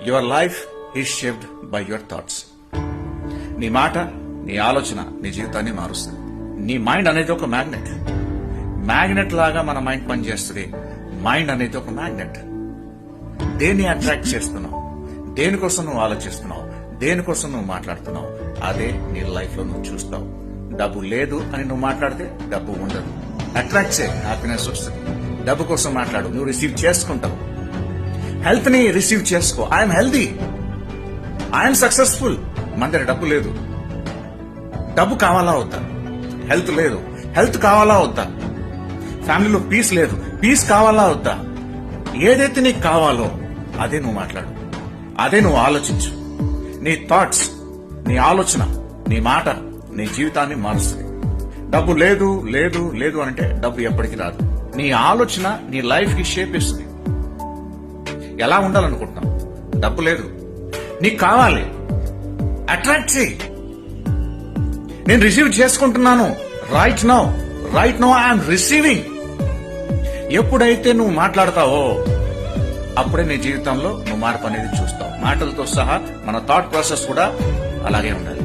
Your life is shaped by your thoughts. నీ మాట, నీ ఆలోచన నీ జీవితాన్ని మారుస్తుంది. నీ మైండ్ అనేది ఒక మ్యాగ్నెట్. మ్యాగ్నెట్ లాగా మన మైండ్ పనిచేస్తుంది. మైండ్ అనేది ఒక మ్యాగ్నెట్. దేన్ని అట్రాక్ట్ చేస్తున్నావు, దేనికోసం నువ్వు ఆలోచిస్తున్నావు, దేనికోసం నువ్వు మాట్లాడుతున్నావు, అదే నీ లైఫ్ లో నువ్వు చూస్తావు. డబ్బు లేదు అని నువ్వు మాట్లాడితే డబ్బు ఉండదు. అట్రాక్ట్ చే, హ్యాపీనెస్ వస్తుంది. డబ్బు కోసం మాట్లాడు, నువ్వు రిసీవ్ చేసుకుంటావు. హెల్త్ ని రిసీవ్ చేసుకో. I'm healthy, I'm successful. మన దగ్గర డబ్బు లేదు, డబ్బు కావాలా వద్దా? హెల్త్ లేదు, హెల్త్ కావాలా వద్దా? ఫ్యామిలీలో పీస్ లేదు, పీస్ కావాలా వద్దా? ఏదైతే నీకు కావాలో అదే నువ్వు మాట్లాడు, అదే నువ్వు ఆలోచించు. నీ థాట్స్, నీ ఆలోచన, నీ మాట నీ జీవితాన్ని మారుస్తుంది. డబ్బు లేదు లేదు లేదు అంటే డబ్బు ఎప్పటికీ రాదు. నీ ఆలోచన నీ లైఫ్ కి షేప్ ఇస్తుంది. ఎలా ఉండాలనుకుంటున్నావు? డబ్బు లేదు, నీకు కావాలి, అట్రాక్ట్ చేయి. నేను రిసీవ్ చేసుకుంటున్నాను. Right now I'm receiving. ఎప్పుడైతే నువ్వు మాట్లాడతావో అప్పుడే నీ జీవితంలో నువ్వు మార్పు అనేది చూస్తావు. మాటలతో సహా మన థాట్ ప్రాసెస్ కూడా అలాగే ఉండాలి.